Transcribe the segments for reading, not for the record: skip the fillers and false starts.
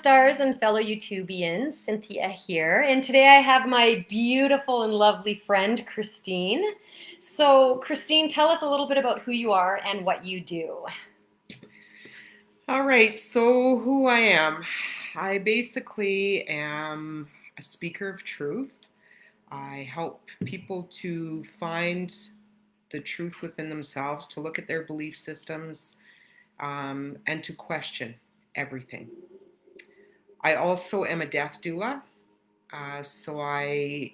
stars and fellow YouTubians, Cynthia here, and today I have my beautiful and lovely friend Christine. So, Christine, tell us a little bit about who you are and what you do. All right, so who I am. I basically am a speaker of truth. I help people to find the truth within themselves, to look at their belief systems, and to question everything. I also am a death doula, so I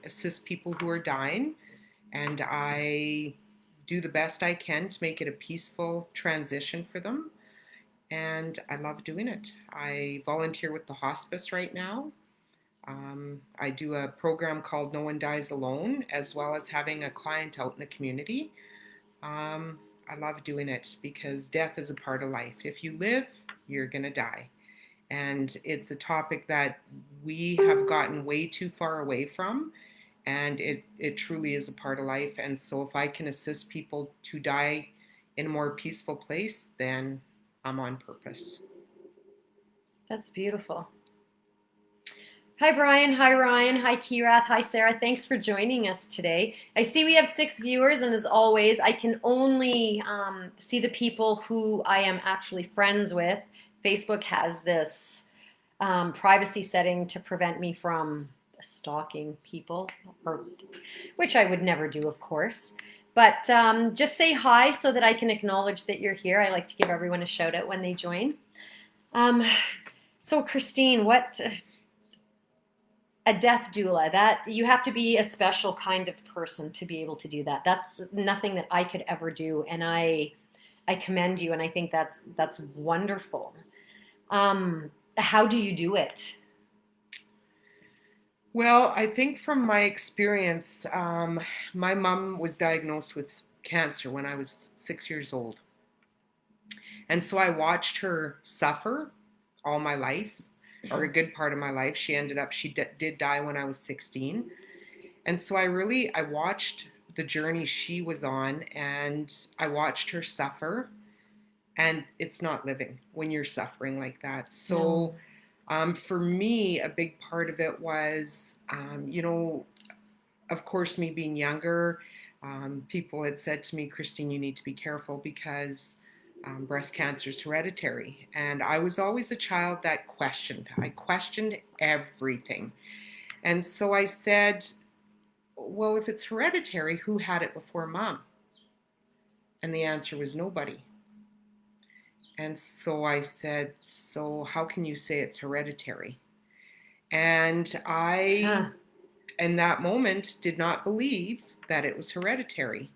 assist people who are dying, and I do the best I can to make it a peaceful transition for them. And I love doing it. I volunteer with the hospice right now. I do a program called No One Dies Alone, as well as having a client out in the community. I love doing it because death is a part of life. If you live, you're going to die. And it's a topic that we have gotten way too far away from. And it truly is a part of life. And so if I can assist people to die in a more peaceful place, then I'm on purpose. That's beautiful. Hi, Brian. Hi, Ryan. Hi, Kirath. Hi, Sarah. Thanks for joining us today. I see we have 6 viewers, and as always, I can only see the people who I am actually friends with. Facebook has this privacy setting to prevent me from stalking people, which I would never do, of course. But just say hi so that I can acknowledge that you're here. I like to give everyone a shout out when they join. Um, so, Christine, what a death doula, that you have to be a special kind of person to be able to do that. That's nothing that I could ever do, and I commend you, and I think that's wonderful. How do you do it? Well, I think from my experience, my mom was diagnosed with cancer when I was 6 years old. And so I watched her suffer all my life, or a good part of my life. She did die when I was 16. And so I watched the journey she was on, and I watched her suffer. And it's not living when you're suffering like that. No. So for me, a big part of it was, of course, me being younger, people had said to me, Christine, you need to be careful because breast cancer is hereditary. And I was always a child that questioned. I questioned everything. And so I said, well, if it's hereditary, who had it before mom? And the answer was nobody. And so I said, so how can you say it's hereditary? And Huh. in that moment, did not believe that it was hereditary.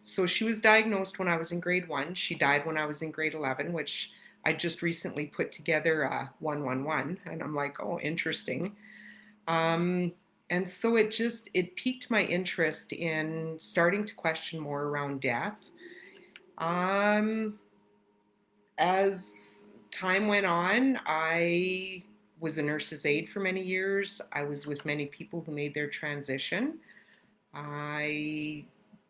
So she was diagnosed when I was in grade 1. She died when I was in grade 11, which I just recently put together 111. And I'm like, oh, interesting. Um, and so it piqued my interest in starting to question more around death. Um, as time went on, I was a nurse's aide for many years. I was with many people who made their transition. I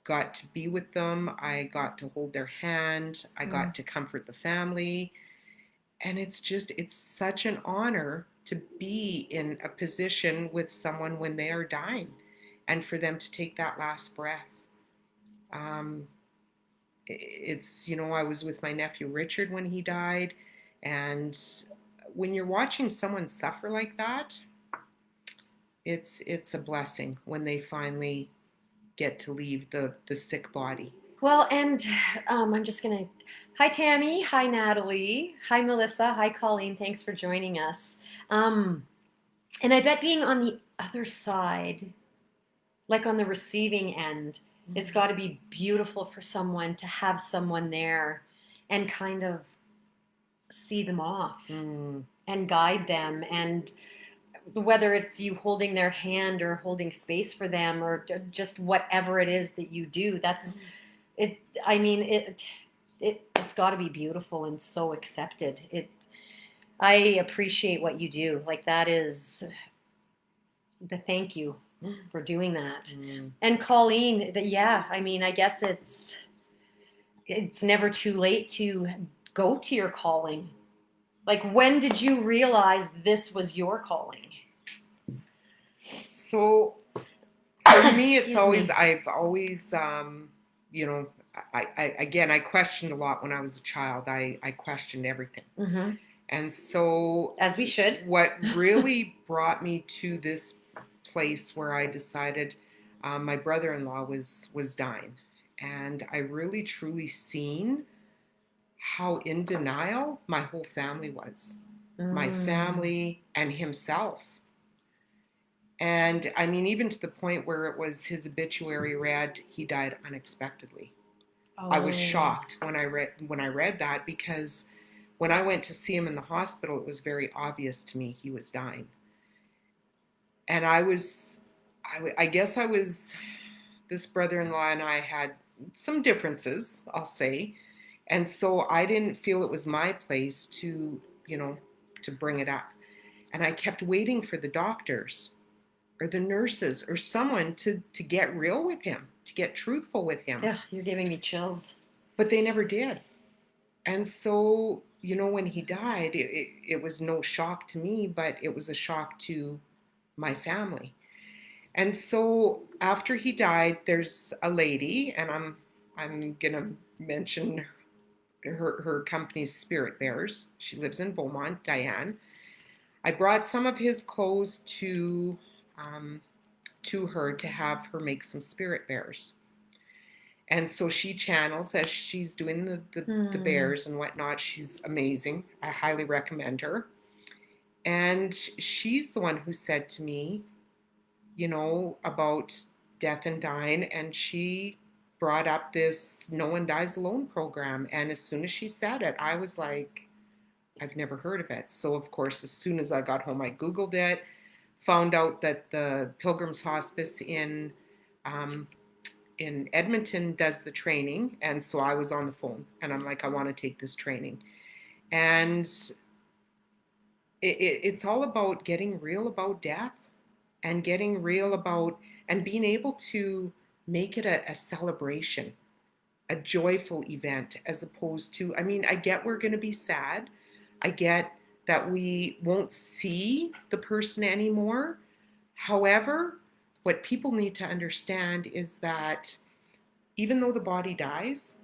got to be with them. I got to hold their hand. I Mm. got to comfort the family. And it's such an honor to be in a position with someone when they are dying and for them to take that last breath. Um, I was with my nephew Richard when he died. And when you're watching someone suffer like that, it's a blessing when they finally get to leave the sick body. Well, and I'm just gonna. Hi, Tammy. Hi, Natalie. Hi, Melissa. Hi, Colleen. Thanks for joining us. Um, and I bet being on the other side, like on the receiving end, it's got to be beautiful for someone to have someone there and kind of see them off Mm, and guide them, and whether it's you holding their hand or holding space for them or just whatever it is that you do, that's it. I mean, it's got to be beautiful and so accepted. I appreciate what you do. Like, that is the thank you for doing that. mm. And Colleen, yeah, I mean, I guess it's never too late to go to your calling. Like, when did you realize this was your calling? So for me, it's Excuse always, me. I've always, you know, again, I questioned a lot when I was a child. I questioned everything. Mm-hmm. And so, As we should. what really brought me to this place where I decided my brother-in-law was dying, and I really truly seen how in denial my whole family was, my Mm. family and himself. And I mean, even to the point where it was his obituary read, he died unexpectedly. I was Oh. shocked when I read that, because when I went to see him in the hospital, it was very obvious to me he was dying. And I guess I was, this brother-in-law and I had some differences, I'll say. And so I didn't feel it was my place to, you know, to bring it up. And I kept waiting for the doctors or the nurses or someone to get real with him, to get truthful with him. Yeah, you're giving me chills. But they never did. And so, when he died, it was no shock to me, but it was a shock to my family. And so after he died, there's a lady, and I'm gonna mention her company's Spirit Bears. She lives in Beaumont, Diane. I brought some of his clothes um, to her to have her make some Spirit Bears. And so she channels as she's doing the Hmm. bears and whatnot. She's amazing. I highly recommend her. And she's the one who said to me, about death and dying. And she brought up this No One Dies Alone program. And as soon as she said it, I was like, I've never heard of it. So, of course, as soon as I got home, I Googled it, found out that the Pilgrim's Hospice um, in Edmonton does the training. And so I was on the phone and I'm like, I want to take this training. And it's all about getting real about death, and getting real about, and being able to make it a celebration, a joyful event, as opposed to, I mean, I get we're going to be sad. I get that we won't see the person anymore. However, what people need to understand is that even though the body dies,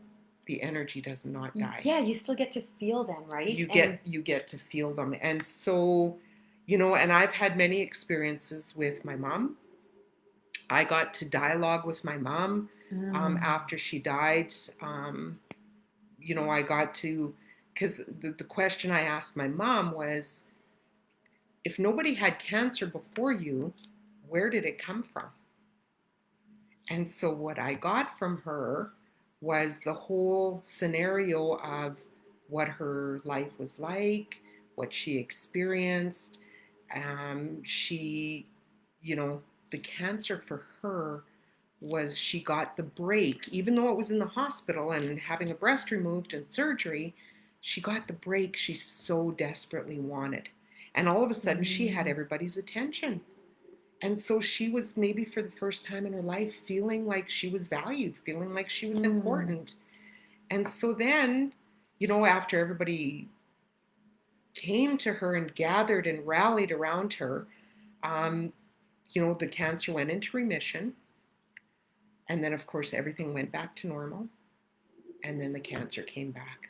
the energy does not die. Yeah, you still get to feel them, right? you And get you get to feel them. And so, and I've had many experiences with my mom. I got to dialogue with my mom mm, after she died. um, I got to, because the question I asked my mom was, if nobody had cancer before you, where did it come from? And so what I got from her was the whole scenario of what her life was like, what she experienced. She, you know, the cancer for her was, she got the break, even though it was in the hospital and having a breast removed and surgery, she got the break she so desperately wanted. And all of a sudden, she had mm, everybody's attention. And so she was, maybe for the first time in her life, feeling like she was valued, feeling like she was mm. important. And so then, after everybody came to her and gathered and rallied around her, um, the cancer went into remission. And then, of course, everything went back to normal. And then the cancer came back.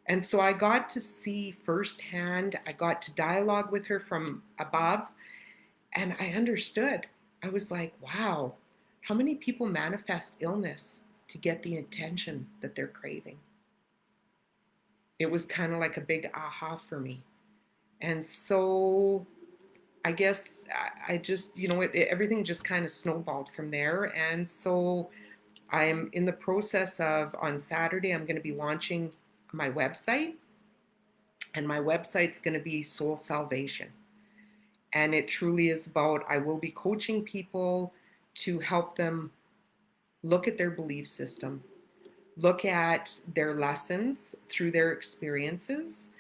And so I got to see firsthand, I got to dialogue with her from above, and I understood. I was like, wow, how many people manifest illness to get the attention that they're craving? It was kind of like a big aha for me. And so I guess I just, everything just kind of snowballed from there. And so I'm in the process of, on Saturday, I'm going to be launching my website. And my website's going to be Soul Salvation. And it truly is about, I will be coaching people to help them look at their belief system, look at their lessons through their experiences.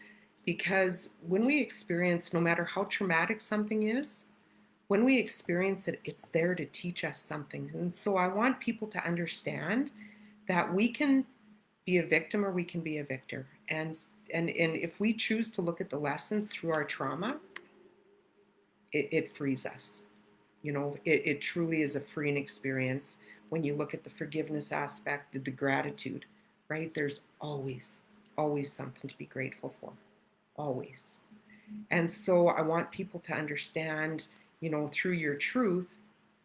Because when we experience, no matter how traumatic something is, when we experience it, it's there to teach us something. And so I want people to understand that we can be a victim or we can be a victor. And and if we choose to look at the lessons through our trauma, it frees us. It truly is a freeing experience when you look at the forgiveness aspect, the gratitude, right? There's always something to be grateful for, always. And so I want people to understand, through your truth,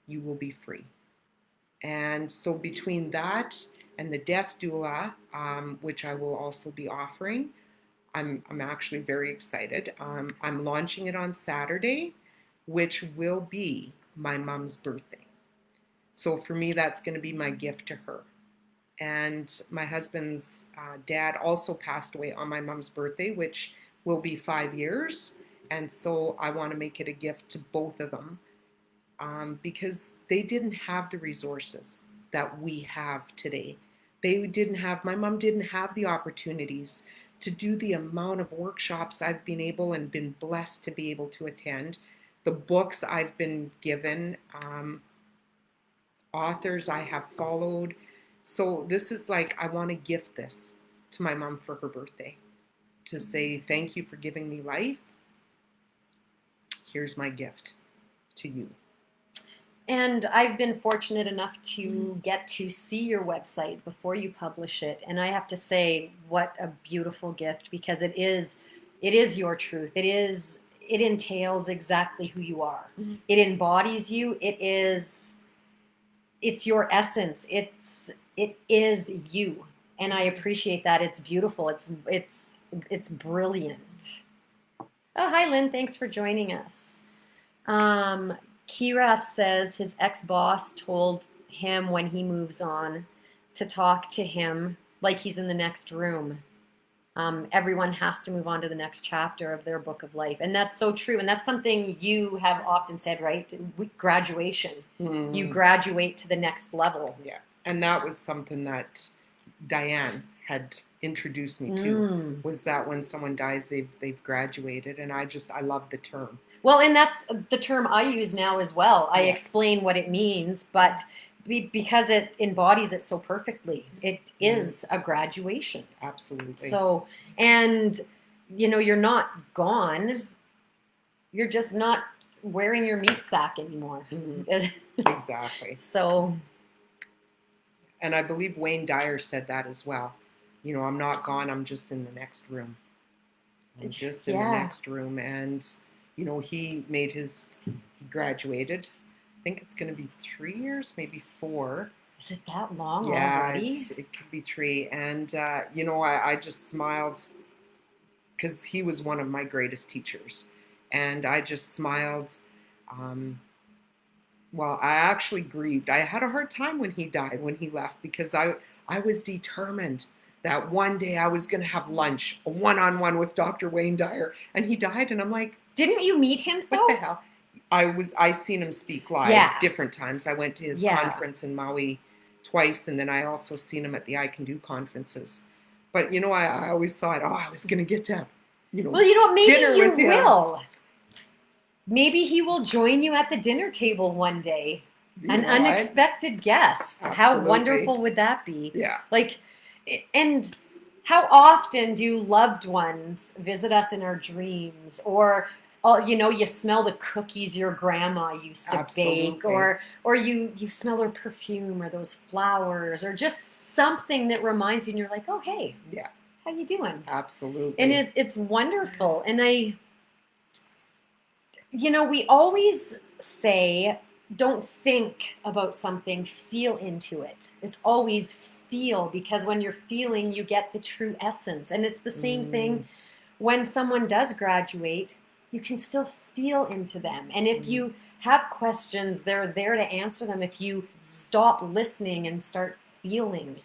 you will be free. And so between that and the death doula, which I will also be offering, I'm actually very excited. I'm launching it on Saturday, which will be my mom's birthday. So for me, that's going to be my gift to her. And my husband's dad also passed away on my mom's birthday, which will be 5 years. And so I want to make it a gift to both of them, because they didn't have the resources that we have today. My mom didn't have the opportunities to do the amount of workshops I've been able and been blessed to be able to attend, the books I've been given, authors I have followed. So this is like, I want to gift this to my mom for her birthday, to say thank you for giving me life. Here's my gift to you. And I've been fortunate enough to get to see your website before you publish it. And I have to say, what a beautiful gift, because it is your truth. It entails exactly who you are. Mm-hmm. It embodies you. It's your essence. It is you. And I appreciate that. It's beautiful. It's brilliant. Oh, hi, Lynn. Thanks for joining us. Kirath says his ex-boss told him when he moves on to talk to him like he's in the next room. Everyone has to move on to the next chapter of their book of life. And that's so true. And that's something you have often said, right? Graduation. Mm. You graduate to the next level. Yeah. And that was something that Diane had introduced me to, was that when someone dies, they've graduated. And I love the term. Well, and that's the term I use now as well. I explain what it means, but because it embodies it so perfectly, it is a graduation. Absolutely. So, and you're not gone. You're just not wearing your meat sack anymore. Mm-hmm. Exactly. So. And I believe Wayne Dyer said that as well. I'm not gone. I'm just in the next room. I'm just in the next room. And, he graduated. I think it's going to be 3 years, maybe 4. Is it that long already? Yeah, it could be 3. And, I just smiled because he was one of my greatest teachers. And I just smiled. Well, I actually grieved. I had a hard time when he died, when he left, because I was determined that one day I was going to have lunch, a one-on-one with Dr. Wayne Dyer, and he died, and I'm like, didn't you meet him though? What the hell? I seen him speak live different times. I went to his conference in Maui twice, and then I also seen him at the I Can Do conferences. But I always thought, I was going to get to well, maybe dinner with him. Will. Maybe he will join you at the dinner table one day. An unexpected guest. Absolutely. How wonderful would that be? Yeah. And how often do loved ones visit us in our dreams, or you smell the cookies your grandma used to bake, or you smell her perfume or those flowers, or just something that reminds you, and you're like, oh, hey, how you doing? Absolutely. And it's wonderful. And we always say, don't think about something, feel into it. It's always feel, because when you're feeling, you get the true essence. And it's the same thing when someone does graduate, you can still feel into them. And if you have questions, they're there to answer them if you stop listening and start feeling.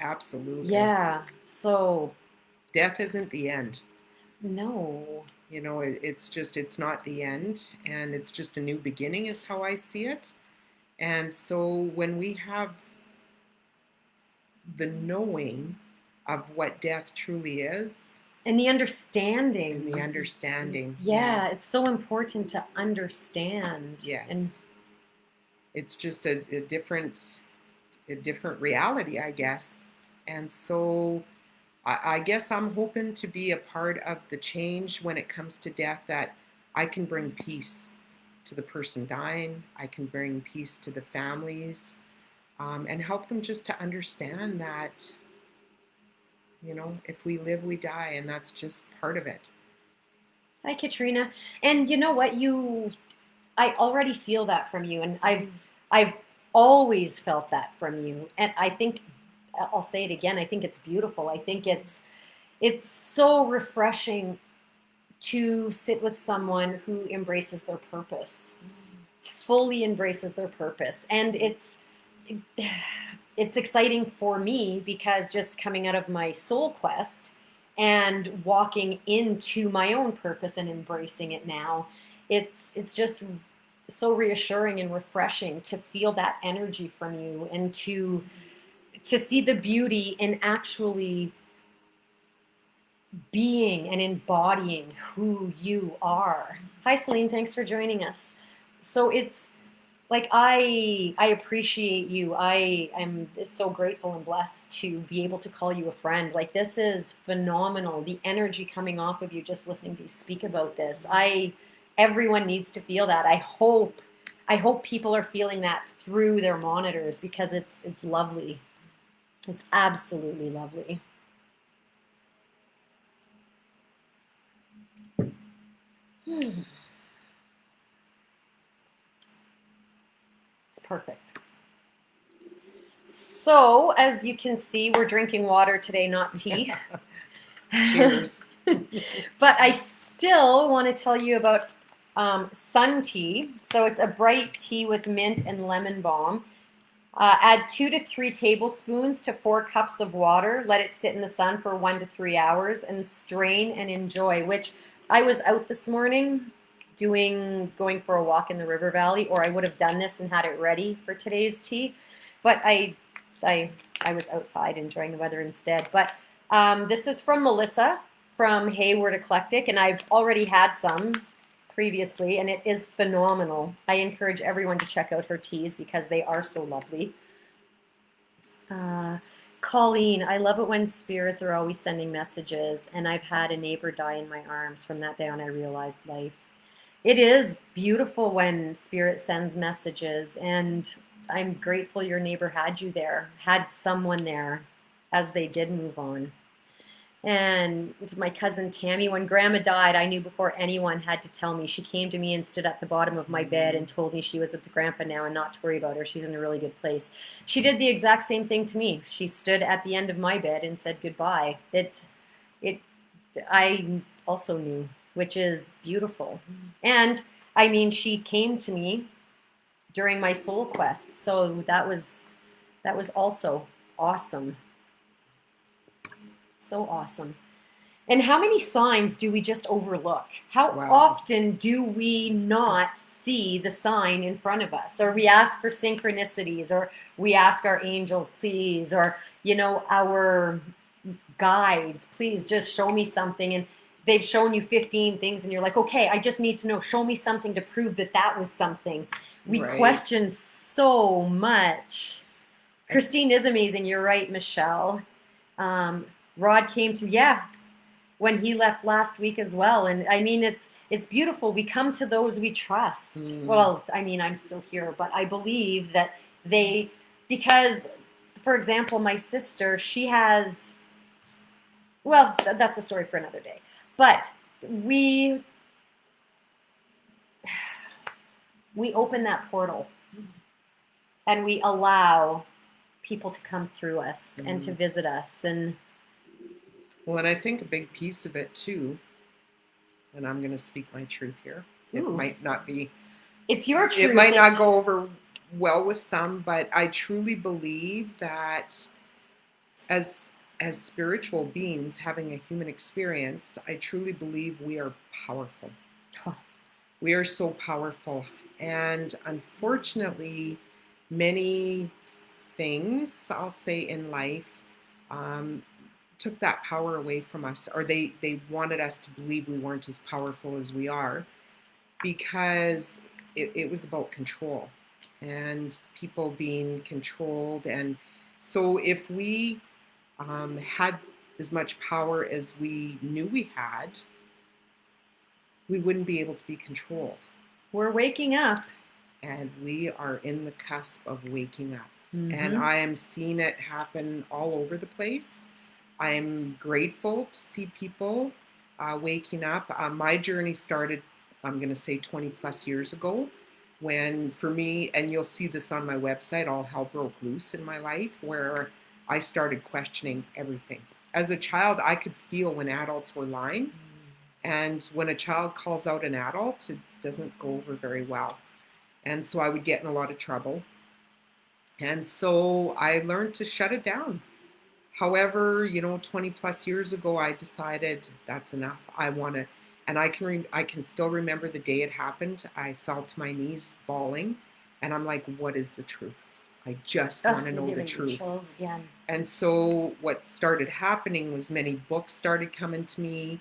Absolutely. Yeah. So death isn't the end. No. It's not the end, and it's just a new beginning is how I see it. And so when we have the knowing of what death truly is, and the understanding. Yes. It's so important to understand. Yes. And it's just a different reality, I guess. And so I guess I'm hoping to be a part of the change when it comes to death, that I can bring peace to the person dying. I can bring peace to the families, and help them just to understand that, if we live, we die, and that's just part of it. Hi, Katrina. And you know what? I already feel that from you, and I've always felt that from you. And I think I'll say it again. I think it's beautiful. I think it's so refreshing to sit with someone who embraces their purpose, fully embraces their purpose, and it's exciting for me because just coming out of my soul quest and walking into my own purpose and embracing it now, it's just so reassuring and refreshing to feel that energy from you and to see the beauty in actually being and embodying who you are. Hi Celine, thanks for joining us. So it's like I appreciate you. I am so grateful and blessed to be able to call you a friend. Like this is phenomenal. The energy coming off of you just listening to you speak about this. I Everyone needs to feel that. I hope people are feeling that through their monitors because it's lovely. It's absolutely lovely. It's perfect. So, as you can see, we're drinking water today, not tea. Cheers. But I still want to tell you about sun tea. So it's a bright tea with mint and lemon balm. Add 2 to 3 tablespoons to 4 cups of water. Let it sit in the sun for 1 to 3 hours and strain and enjoy. Which I was out this morning going for a walk in the river valley, or I would have done this and had it ready for today's tea. But I, I was outside enjoying the weather instead. But this is from Melissa from Hayward Eclectic, and I've already had some previously, and it is phenomenal. I encourage everyone to check out her teas because they are so lovely. Uh, Colleen, I love it when spirits are always sending messages, and I've had a neighbor die in my arms. From that day on, I realized life. It is beautiful when spirit sends messages, and I'm grateful your neighbor had you there, had someone there as they did move on. And to my cousin Tammy, when Grandma died, I knew before anyone had to tell me. She came to me and stood at the bottom of my bed and told me she was with the grandpa now and not to worry about her. She's in a really good place. She did the exact same thing to me. She stood at the end of my bed and said goodbye. It, I also knew, which is beautiful. And I mean, she came to me during my soul quest, so that was also awesome. So awesome. And how many signs do we just overlook? How Wow. often do we not see the sign in front of us? Or we ask for synchronicities, or we ask our angels, please, or, our guides, please just show me something. And they've shown you 15 things, and you're like, okay, I just need to know, show me something to prove that that was something. We Right. question so much. Christine is amazing. You're right, Michelle. Um, Rod came to, yeah, when he left last week as well. And I mean, it's beautiful. We come to those we trust. Mm. Well, I mean, I'm still here, but I believe that they, because, for example, my sister, she has, well, that's a story for another day. But we we open that portal and we allow people to come through us and to Mm. visit us. And Well, and I think a big piece of it too, and I'm going to speak my truth here. It ooh, might not be, it's your it truth. might not go over well with some, but I truly believe that as as spiritual beings having a human experience, I truly believe we are powerful. We are so powerful. And unfortunately, many things, I'll say, in life, um, took that power away from us, or they wanted us to believe we weren't as powerful as we are, because it was about control and people being controlled. And so if we had as much power as we knew we had, we wouldn't be able to be controlled. We're waking up. And we are in the cusp of waking up. Mm-hmm. And I am seeing it happen all over the place. I'm grateful to see people waking up. My journey started, I'm going to say 20 plus years ago, when for me, and you'll see this on my website, all hell broke loose in my life, where I started questioning everything. As a child, I could feel when adults were lying. And when a child calls out an adult, it doesn't go over very well. And so I would get in a lot of trouble. And so I learned to shut it down. However, 20 plus years ago, I decided that's enough. I want to, and I can still remember the day it happened. I fell to my knees bawling, and I'm like, what is the truth? I just want to know the truth. Again. And so what started happening was many books started coming to me.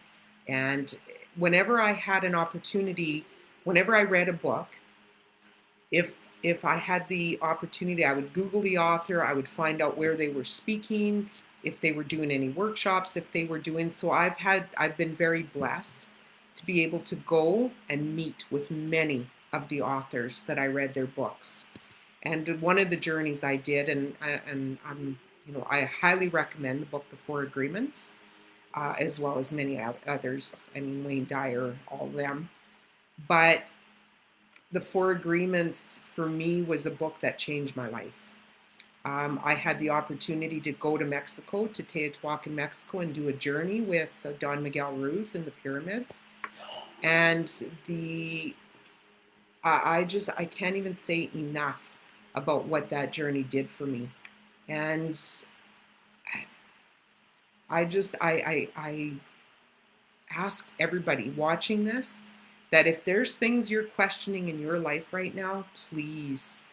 And whenever I had an opportunity, whenever I read a book, if I had the opportunity, I would Google the author, I would find out where they were speaking, if they were doing any workshops, if they were doing, so I've been very blessed to be able to go and meet with many of the authors that I read their books. And one of the journeys I did, and I'm, I highly recommend the book, The Four Agreements, as well as many others. I mean, Wayne Dyer, all of them. But The Four Agreements for me was a book that changed my life. I had the opportunity to go to Mexico, to Teotihuacan, Mexico, and do a journey with Don Miguel Ruiz in the pyramids. And I can't even say enough about what that journey did for me. And I ask everybody watching this that if there's things you're questioning in your life right now, please,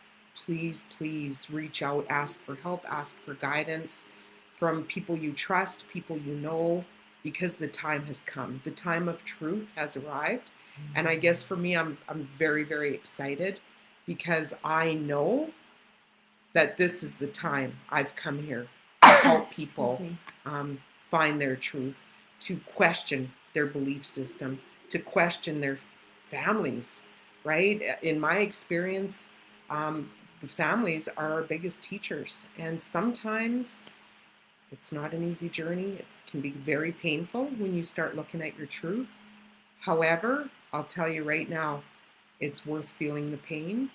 please, please reach out, ask for help, ask for guidance from people you trust, people you know, because the time has come. The time of truth has arrived. And I guess for me, I'm very, very excited because I know that this is the time I've come here to help people find their truth, to question their belief system, to question their families, right? In my experience, the families are our biggest teachers. And sometimes it's not an easy journey. It can be very painful when you start looking at your truth. However, I'll tell you right now, it's worth feeling the pain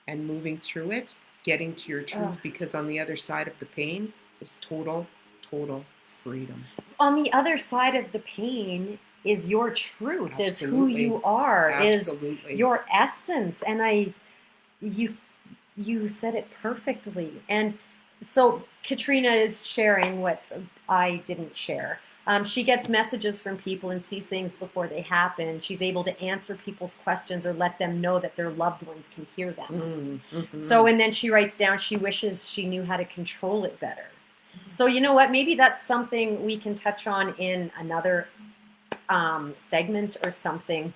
and moving through it, getting to your truth, because on the other side of the pain is total, total freedom. On the other side of the pain is your truth, Absolutely. is who you are, Absolutely. Is your essence. And you said it perfectly. And so Katrina is sharing what I didn't share. She gets messages from people and sees things before they happen. She's able to answer people's questions or let them know that their loved ones can hear them. Mm-hmm. So, and then she writes down she wishes she knew how to control it better. So, you know what? Maybe that's something we can touch on in another segment or something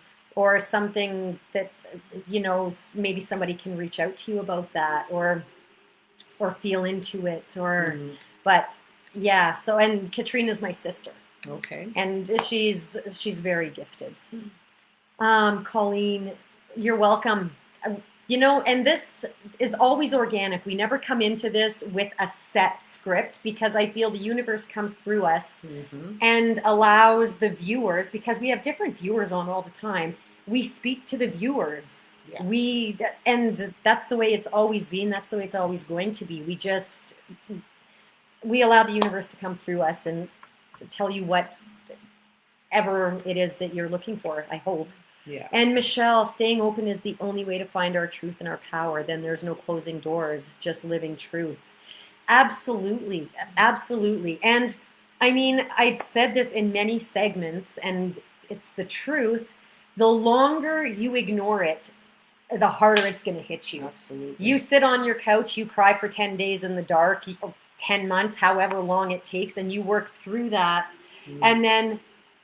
that, maybe somebody can reach out to you about that or feel into it but yeah. So, and Katrina's my sister. Okay. And she's very gifted. Colleen, you're welcome. And this is always organic. We never come into this with a set script because I feel the universe comes through us and allows the viewers, because we have different viewers on all the time. We speak to the viewers. Yeah. And that's the way it's always been. That's the way it's always going to be. We allow the universe to come through us and tell you whatever it is that you're looking for, I hope. Yeah. And Michelle, staying open is the only way to find our truth and our power. Then there's no closing doors, just living truth. Absolutely. Absolutely. And I mean, I've said this in many segments, and it's the truth. The longer you ignore it, the harder it's going to hit you. Absolutely. You sit on your couch, you cry for 10 days in the dark, 10 months, however long it takes, and you work through that. And then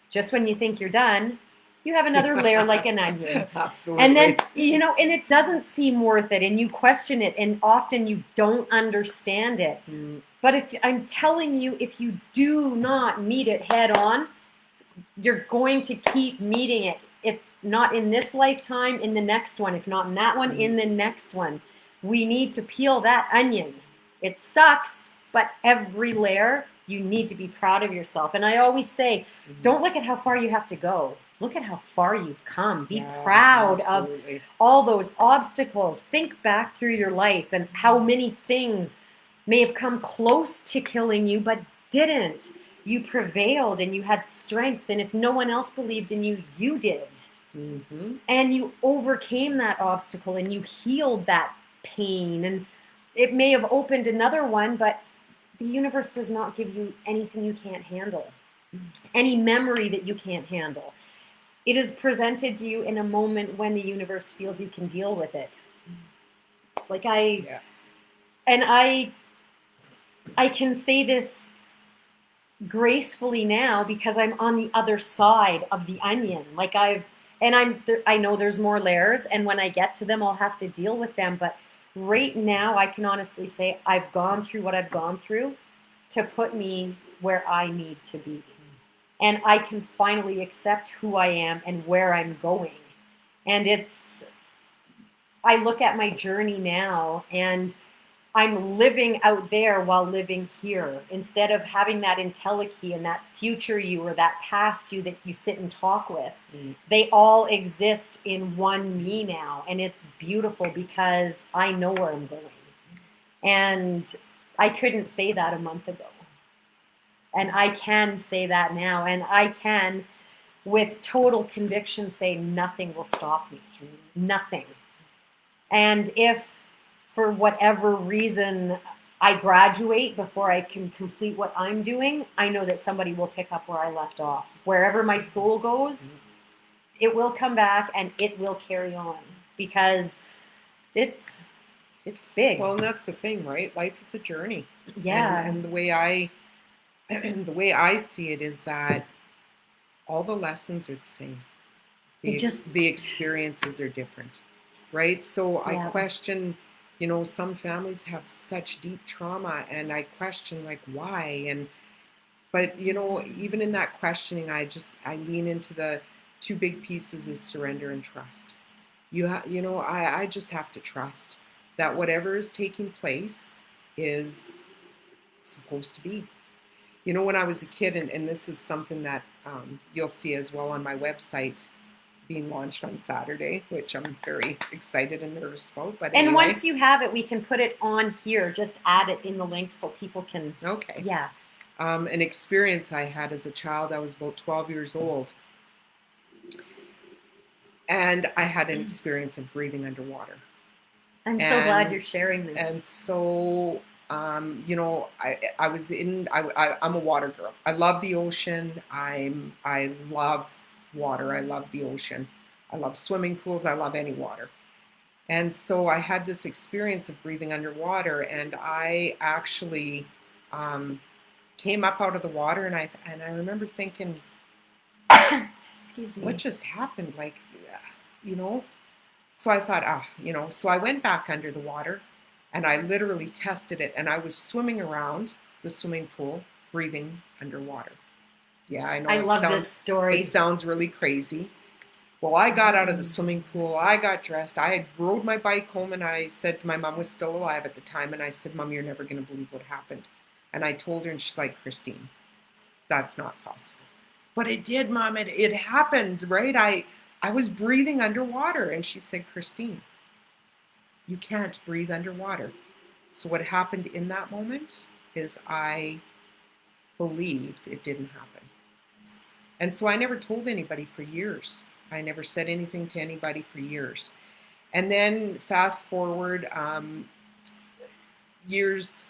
just when you think you're done, You have another layer like an onion. Absolutely. And then, and it doesn't seem worth it, and you question it, and often you don't understand it. But if I'm telling you, if you do not meet it head on, you're going to keep meeting it. If not in this lifetime, in the next one. If not in that one, in the next one. We need to peel that onion. It sucks, but every layer, you need to be proud of yourself. And I always say, don't look at how far you have to go. Look at how far you've come. Be proud absolutely. of all those obstacles. Think back through your life and how many things may have come close to killing you, but didn't. You prevailed and you had strength. And if no one else believed in you, you did. And you overcame that obstacle and you healed that pain. And it may have opened another one, but the universe does not give you anything you can't handle, any memory that you can't handle. It is presented to you in a moment when the universe feels you can deal with it. Like and I can say this gracefully now because I'm on the other side of the onion. Like I know there's more layers, and when I get to them, I'll have to deal with them. But right now, I can honestly say I've gone through what I've gone through to put me where I need to be. And I can finally accept who I am and where I'm going. And I look at my journey now and I'm living out there while living here. Instead of having that entelechy and that future you or that past you that you sit and talk with, they all exist in one me now. And it's beautiful because I know where I'm going. And I couldn't say that a month ago. And I can say that now. And I can, with total conviction, say nothing will stop me. Nothing. And if, for whatever reason, I graduate before I can complete what I'm doing, I know that somebody will pick up where I left off. Wherever my soul goes, it will come back and it will carry on because it's big. Well, and that's the thing, right? Life is a journey. Yeah. And the way I see it is that all the lessons are the same. The experiences are different, right? So I question, some families have such deep trauma, and I question like why. But even in that questioning, I lean into the two big pieces is surrender and trust. I just have to trust that whatever is taking place is supposed to be. When I was a kid, and this is something that you'll see as well on my website being launched on Saturday, which I'm very excited and nervous about. But and anyway. Once you have it, we can put it on here. Just add it in the link so people can. Okay. Yeah. An experience I had as a child, I was about 12 years old. And I had an experience of breathing underwater. I'm so glad you're sharing this. And so... I'm a water girl. I love the ocean. I love water. I love the ocean. I love swimming pools. I love any water. And so I had this experience of breathing underwater, and I actually came up out of the water, and I remember thinking, excuse me, what just happened? Like, So I thought, so I went back under the water. And I literally tested it, and I was swimming around the swimming pool, breathing underwater. Yeah, I know. I love this story. It sounds really crazy. Well, I got out of the swimming pool. I got dressed. I had rode my bike home, and I said, my mom was still alive at the time, and I said, Mom, you're never going to believe what happened. And I told her, and she's like, Christine, that's not possible. But it did, Mom. It happened, right? I was breathing underwater, and she said, Christine, you can't breathe underwater. So what happened in that moment is I believed it didn't happen. And so I never told anybody for years. I never said anything to anybody for years. And then fast forward years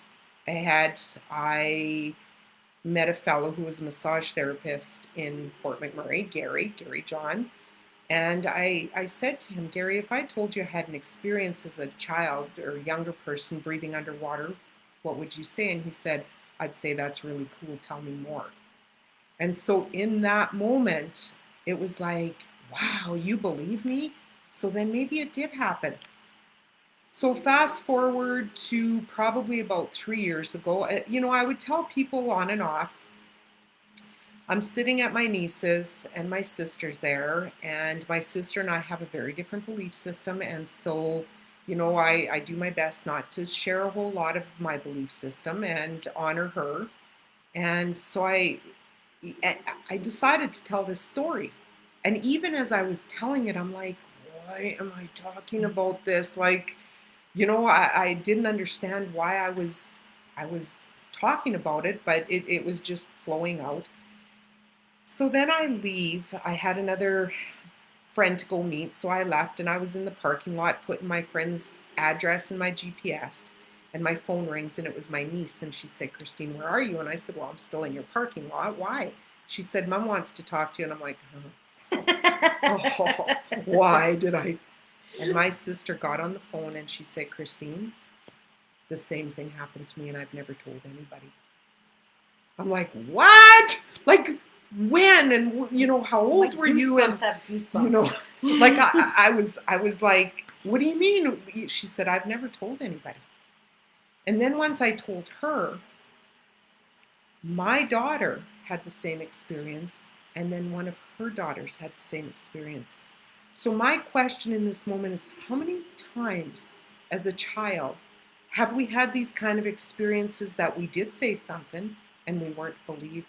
ahead, I met a fellow who was a massage therapist in Fort McMurray, Gary John. And I said to him, Gary, if I told you I had an experience as a child or a younger person breathing underwater, what would you say? And he said, I'd say that's really cool. Tell me more. And so in that moment, it was like, wow, you believe me? So then maybe it did happen. So fast forward to probably about 3 years ago, I would tell people on and off, I'm sitting at my niece's and my sister's there, and my sister and I have a very different belief system. And so, I do my best not to share a whole lot of my belief system and honor her. And so I decided to tell this story. And even as I was telling it, I'm like, why am I talking about this? Like, I didn't understand why I was talking about it, but it was just flowing out. So then I leave. I had another friend to go meet, so I left and I was in the parking lot putting my friend's address in my GPS. And my phone rings and it was my niece. And she said, Christine, where are you? And I said, well, I'm still in your parking lot. Why? She said, Mom wants to talk to you. And I'm like, oh, why did I? And my sister got on the phone and she said, Christine, the same thing happened to me and I've never told anybody. I'm like, what? Like, when? And how old Like were you? And have goosebumps. like I was like, what do you mean? She said, I've never told anybody. And then once I told her, my daughter had the same experience, and then one of her daughters had the same experience. So my question in this moment is, how many times as a child have we had these kind of experiences that we did say something and we weren't believed?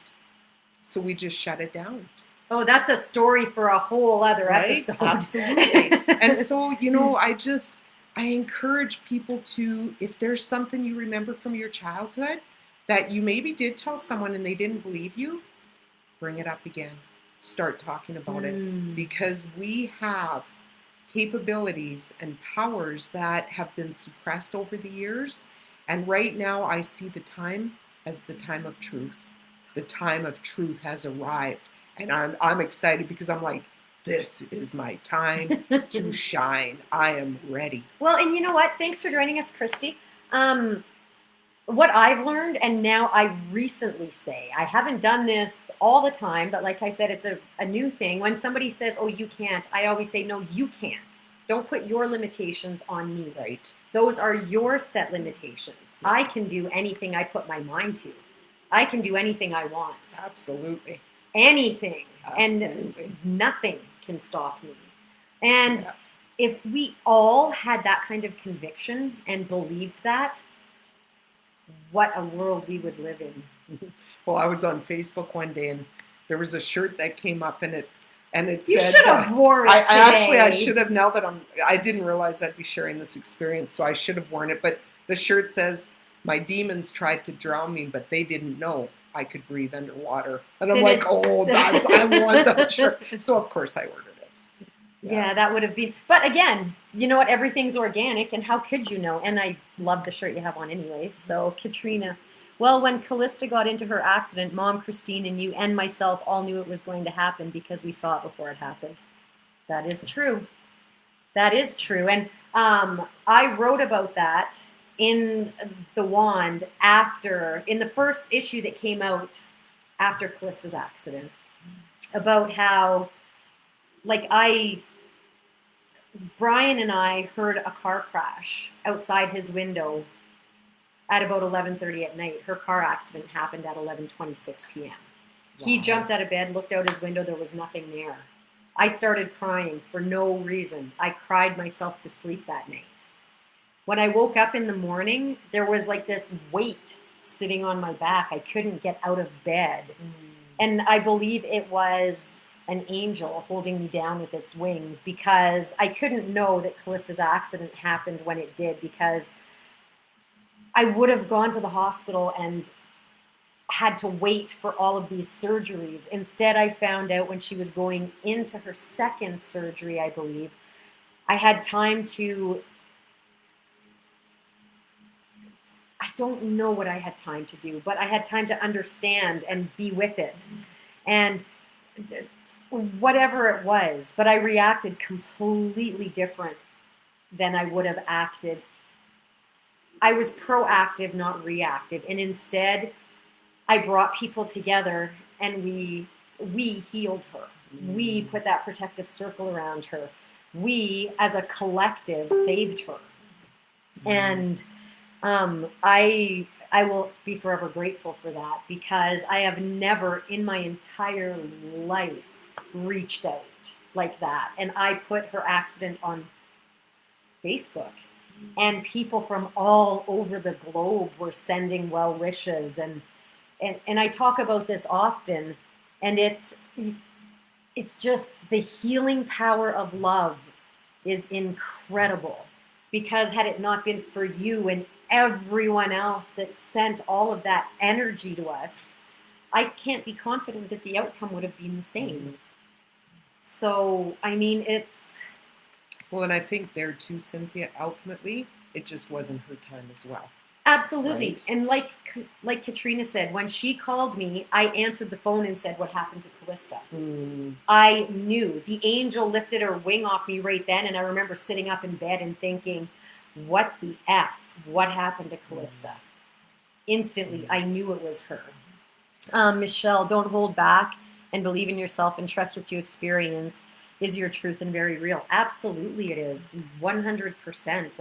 So we just shut it down. Oh, that's a story for a whole other episode. Absolutely. And so, I encourage people to, if there's something you remember from your childhood that you maybe did tell someone and they didn't believe you, bring it up again. Start talking about it, because we have capabilities and powers that have been suppressed over the years. And right now I see the time as the time of truth. The time of truth has arrived. And I'm excited because I'm like, this is my time to shine. I am ready. Well, and you know what? Thanks for joining us, Christy. What I've learned, and now I recently say, I haven't done this all the time, but like I said, it's a new thing. When somebody says, oh, you can't, I always say, no, you can't. Don't put your limitations on me. Right. Those are your set limitations. Yeah. I can do anything I put my mind to. I can do anything I want. Absolutely. Anything. Absolutely. And nothing can stop me. And if we all had that kind of conviction and believed that, what a world we would live in. Well, I was on Facebook one day and there was a shirt that came up and it you said, should have worn it today. I should have. Now that I didn't realize I'd be sharing this experience, so I should have worn it. But the shirt says, my demons tried to drown me, but they didn't know I could breathe underwater. And I'm like, oh, I want that shirt. So of course I ordered it. Yeah, that would have been. But again, you know what? Everything's organic, and how could you know? And I love the shirt you have on anyway. So, Katrina, well, when Callista got into her accident, Mom, Christine, and you and myself all knew it was going to happen because we saw it before it happened. That is true. That is true. And I wrote about that in The Wand in the first issue that came out after Callista's accident, about how, Brian and I heard a car crash outside his window at about 11:30 at night. Her car accident happened at 11:26 p.m. Wow. He jumped out of bed, looked out his window, there was nothing there. I started crying for no reason. I cried myself to sleep that night. When I woke up in the morning, there was like this weight sitting on my back. I couldn't get out of bed. And I believe it was an angel holding me down with its wings, because I couldn't know that Callista's accident happened when it did, because I would have gone to the hospital and had to wait for all of these surgeries. Instead, I found out when she was going into her second surgery, I believe, I had time to, I don't know what I had time to do, but I had time to understand and be with it. And whatever it was, but I reacted completely different than I would have acted. I was proactive, not reactive. And instead, I brought people together and we healed her. We put that protective circle around her. We, as a collective, saved her. And I will be forever grateful for that, because I have never in my entire life reached out like that. And I put her accident on Facebook, and people from all over the globe were sending well wishes, and I talk about this often, and it's just the healing power of love is incredible, because had it not been for you and everyone else that sent all of that energy to us, I can't be confident that the outcome would have been the same. So, I mean, it's Well, and I think there too, Cynthia, ultimately, it just wasn't her time as well. absolutely. Right. And like Katrina said, when she called me, I answered the phone and said, "What happened to Callista?" I knew. The angel lifted her wing off me right then, and I remember sitting up in bed and thinking, "What the F? What happened to Callista?" Instantly, I knew it was her. Michelle, don't hold back and believe in yourself and trust what you experience is your truth and very real. Absolutely, it is 100%.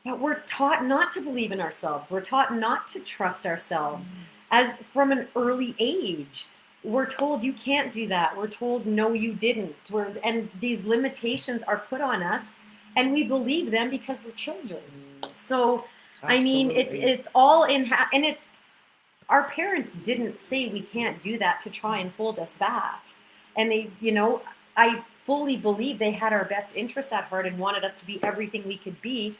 But we're taught not to believe in ourselves. We're taught not to trust ourselves, as from an early age. We're told you can't do that. We're told no, you didn't. And these limitations are put on us, and we believe them because we're children. So, I mean, it's all and it. Our parents didn't say we can't do that to try and hold us back, and I fully believe they had our best interest at heart and wanted us to be everything we could be.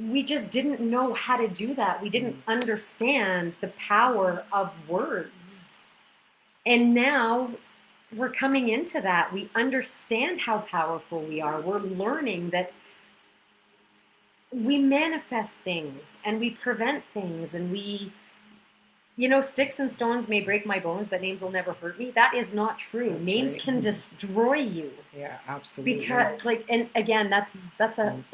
We just didn't know how to do that. We didn't understand the power of words. And now we're coming into that. We understand how powerful we are. We're learning that we manifest things and we prevent things, and sticks and stones may break my bones, but names will never hurt me. That is not true. That's names right. can destroy you. Yeah, absolutely. Because and again, that's a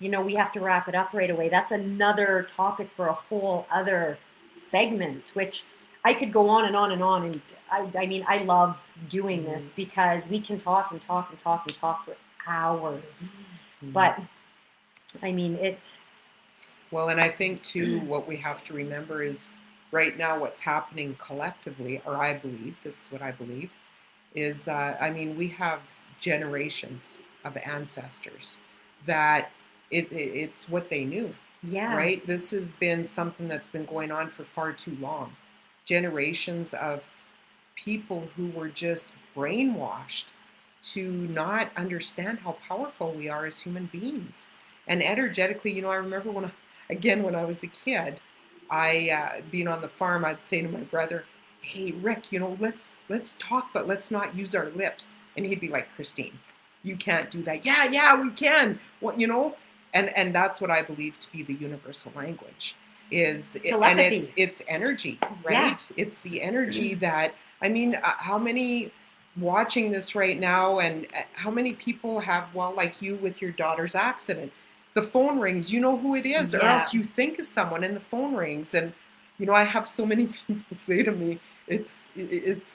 we have to wrap it up right away. That's another topic for a whole other segment, which I could go on and on and on. And I mean, I love doing this because we can talk and talk and talk and talk for hours. But I mean, Well, and I think too, what we have to remember is right now what's happening collectively, or I believe, this is what I believe, is I mean, we have generations of ancestors that it's what they knew. yeah. Right? This has been something that's been going on for far too long. Generations of people who were just brainwashed to not understand how powerful we are as human beings. And energetically, I remember when I was a kid, I being on the farm, I'd say to my brother, "Hey, Rick, let's talk, but let's not use our lips." And he'd be like, "Christine, you can't do that." Yeah, we can. And that's what I believe to be the universal language and it's energy, right? Yeah. It's the energy that, I mean, how many watching this right now, and how many people have, well, like you with your daughter's accident, the phone rings, you know who it is, or else you think of someone and the phone rings. And I have so many people say to me, it's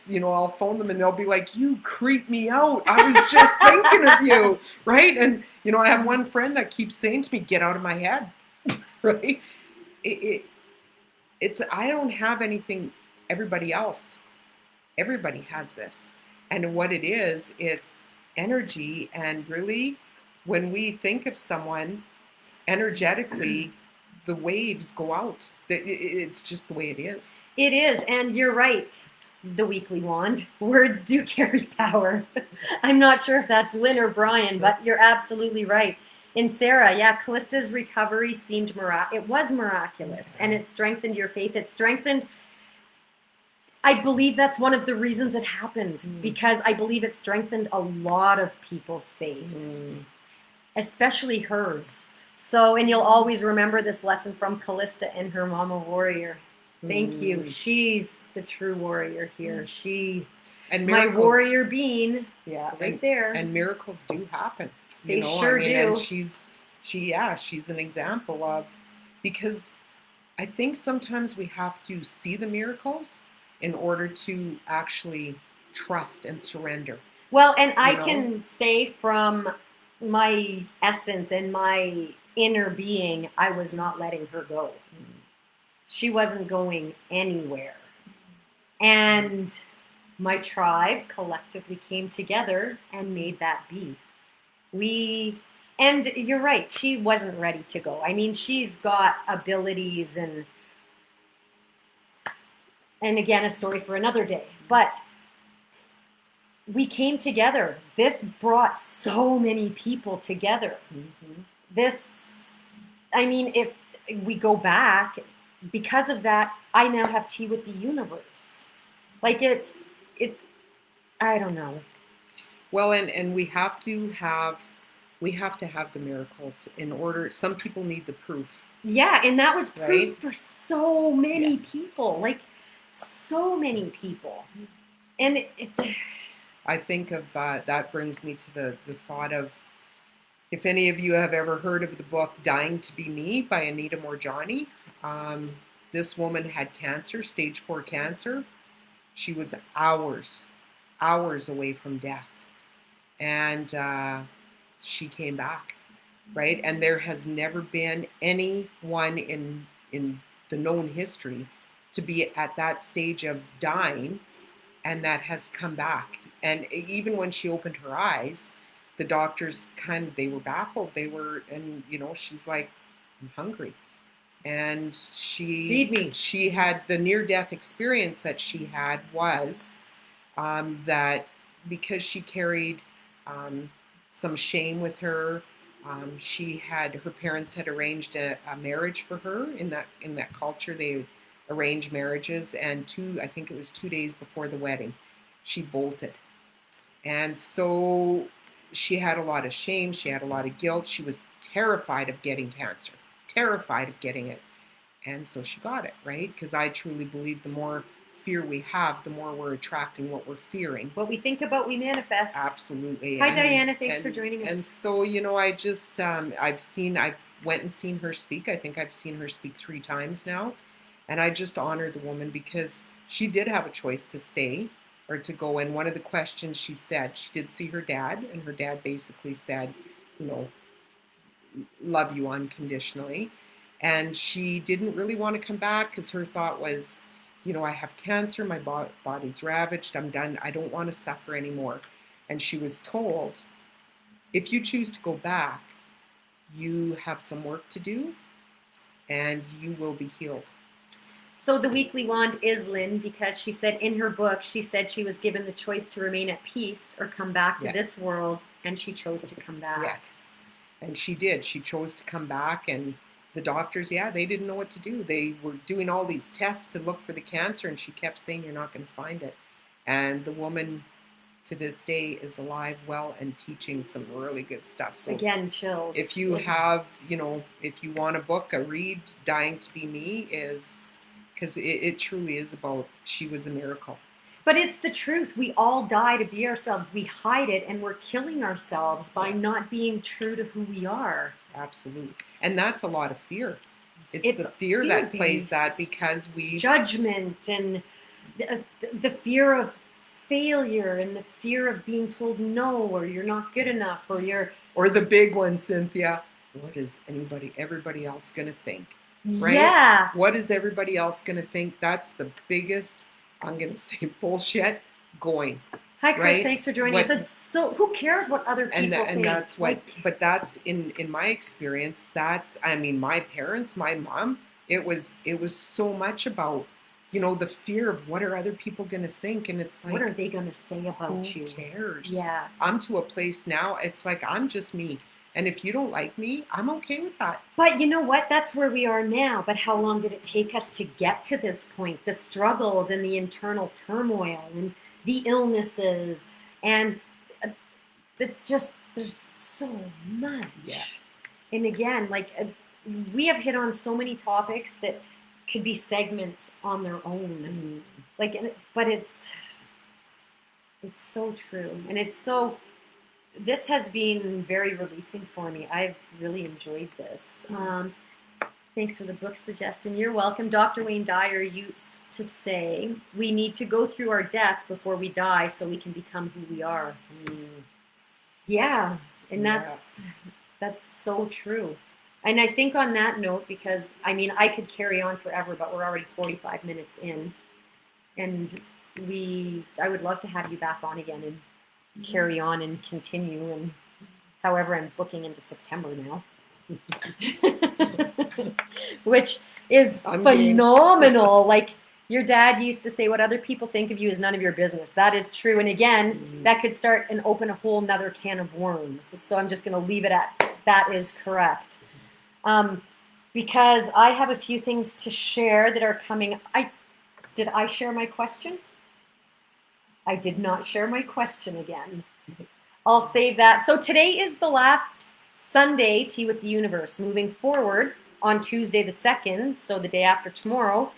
I'll phone them and they'll be like, "You creep me out. I was just thinking of you," right? And I have one friend that keeps saying to me, "Get out of my head," right? It's I don't have anything. Everybody has this, and what it is, it's energy. And really, when we think of someone energetically, the waves go out. It's just the way it is. It is, and you're right. The weekly wand. Words do carry power. I'm not sure if that's Lynn or Brian, but you're absolutely right. In Sarah, yeah, Callista's recovery seemed miraculous, and it strengthened your faith. It strengthened. I believe that's one of the reasons it happened, because I believe it strengthened a lot of people's faith, especially hers. So, and you'll always remember this lesson from Callista and her mama warrior. Thank you. She's the true warrior here. And my warrior being, right there. And miracles do happen. They sure do. And she's an example of, because I think sometimes we have to see the miracles in order to actually trust and surrender. Well, and I You know, can say from my essence and my inner being, I was not letting her go. She wasn't going anywhere. And my tribe collectively came together and made that be. We, and you're right, she wasn't ready to go. I mean, she's got abilities and again, a story for another day. But we came together. This brought so many people together. mm-hmm. This, I mean, if we go back, because of that, I now have tea with the universe. Like it, I don't know. Well, and we have to have the miracles in order. Some people need the proof, Yeah, and that was proof right? for so Yeah. many people, like so many people. And I think of that brings me to the thought of, if any of you have ever heard of the book Dying to Be Me by Anita Morjani. um, this woman had cancer, stage 4 cancer. She was hours away from death, and she came back, right? And there has never been anyone in the known history to be at that stage of dying and that has come back. And even when she opened her eyes, the doctors kind of, they were baffled. They were, and she's like, I'm hungry. And feed me. she had the near death experience that she had was that because she carried um, some shame with her. Her parents had arranged a marriage for her in that culture. They arranged marriages, and I think it was 2 days before the wedding, she bolted, and so she had a lot of shame. She had a lot of guilt. She was terrified of getting cancer, terrified of getting it, and so she got it, right? Because I truly believe the more fear we have, the more we're attracting what we're fearing. What we think about, we manifest. Absolutely. Hi, Diana. Thanks for joining us. And so, I just, I've went and seen her speak. I think I've seen her speak 3 times now. And I just honor the woman because she did have a choice to stay or to go. And one of the questions she said, she did see her dad, and her dad basically said, you know, love you unconditionally. And she didn't really want to come back because her thought was, I have cancer, my body's ravaged, I'm done, I don't want to suffer anymore. And she was told, if you choose to go back, you have some work to do and you will be healed. So the weekly wand is Lynn, because she said in her book, she said she was given the choice to remain at peace or come back to this world, and she chose to come back. Yes. And she did. She chose to come back, and the doctors, they didn't know what to do. They were doing all these tests to look for the cancer, and she kept saying, you're not going to find it. And the woman to this day is alive, well, and teaching some really good stuff. So again, chills. If you have, if you want a book, a read, Dying to Be Me is, because it truly is about, she was a miracle. But it's the truth. We all die to be ourselves. We hide it, and we're killing ourselves by not being true to who we are. Absolutely. And that's a lot of fear. It's the fear that plays that, because we... Judgment and the fear of failure and the fear of being told no, or you're not good enough, or you're... Or the big one, Cynthia, what is everybody else going to think? Right? Yeah. What is everybody else going to think? That's the biggest, I'm going to say, bullshit going. Hi, Chris. Right? Thanks for joining us. It's so, who cares what other people think? And that's what, but that's in my experience, that's, I mean, my parents, my mom, it was so much about, the fear of what are other people going to think. And it's like, what are they going to say about you? Who cares? Yeah. I'm to a place now, it's like, I'm just me. And if you don't like me, I'm okay with that. But you know what? That's where we are now. But how long did it take us to get to this point? The struggles and the internal turmoil and the illnesses. And it's just, there's so much. Yeah. And again, like we have hit on so many topics that could be segments on their own. But it's so true. And it's so... This has been very releasing for me. I've really enjoyed this. Thanks for the book suggestion. You're welcome. Dr. Wayne Dyer used to say, we need to go through our death before we die so we can become who we are. Mm, Yeah, and yeah. that's so true. And I think on that note, because I mean, I could carry on forever, but we're already 45 minutes in, and I would love to have you back on again and carry on and continue. And however, I'm booking into September now, which is I'm game. phenomenal. Like your dad used to say, what other people think of you is none of your business. That is true. And again, that could start and open a whole nother can of worms. So I'm just going to leave it at that is correct. Because I have a few things to share that are coming. Did I share my question? I did not share my question again. I'll save that. So today is the last Sunday Tea with the Universe. Moving forward on Tuesday the 2nd, so the day after tomorrow,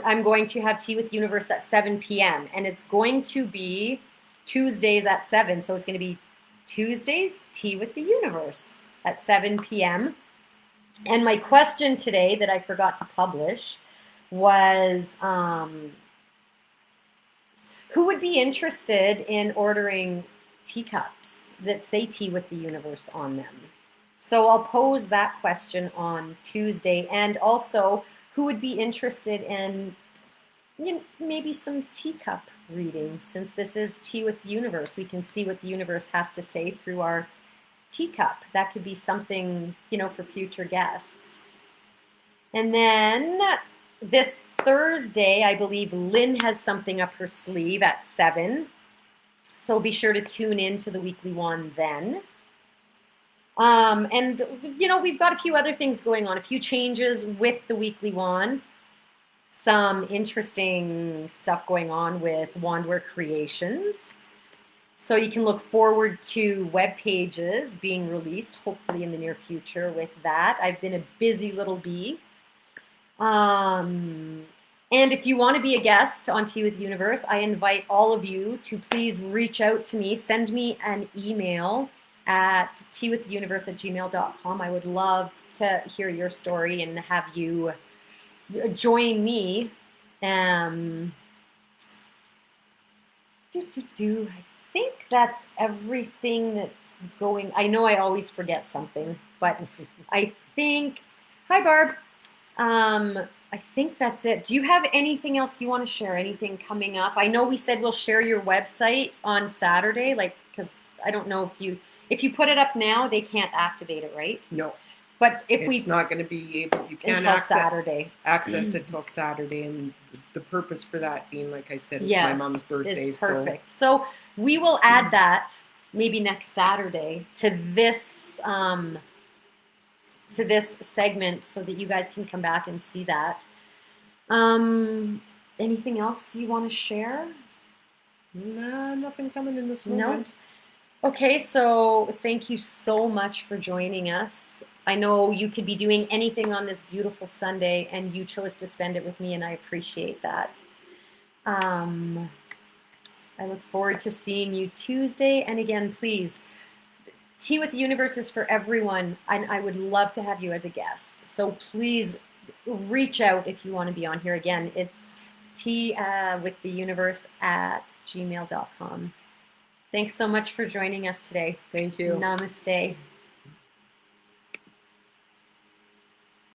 I'm going to have Tea with the Universe at 7 p.m. And it's going to be Tuesdays at 7. So it's going to be Tuesdays Tea with the Universe at 7 p.m. And my question today that I forgot to publish was who would be interested in ordering teacups that say Tea with the Universe on them? So I'll pose that question on Tuesday. And also, who would be interested in maybe some teacup reading? Since this is Tea with the Universe, we can see what the universe has to say through our teacup. That could be something, for future guests. And then this Thursday, I believe Lynn has something up her sleeve at 7. So be sure to tune in to the weekly wand then. And, we've got a few other things going on, a few changes with the weekly wand, some interesting stuff going on with Wandware Creations. So you can look forward to web pages being released, hopefully in the near future with that. I've been a busy little bee. And if you want to be a guest on Tea with the Universe, I invite all of you to please reach out to me. Send me an email at teawiththeuniverse@gmail.com. I would love to hear your story and have you join me. I think that's everything that's going. I know I always forget something, but I think. Hi, Barb. I think that's it. Do you have anything else you want to share? Anything coming up? I know we said we'll share your website on Saturday, because I don't know if you put it up now, they can't activate it, right? No. But if it's not going to be able, you can't until Saturday. access it till Saturday, and the purpose for that being, like I said, it's my Yes, mom's birthday. is perfect. So we will add that maybe next Saturday to this segment so that you guys can come back and see that. Anything else you want to share? Nah, nothing coming in this moment. No? Okay, so thank you so much for joining us. I know you could be doing anything on this beautiful Sunday, and you chose to spend it with me, and I appreciate that. I look forward to seeing you Tuesday. And again, please, Tea with the Universe is for everyone, and I would love to have you as a guest. So please reach out if you want to be on here. Again, it's teawiththeuniverse@gmail.com. Thanks so much for joining us today. Thank you. Namaste.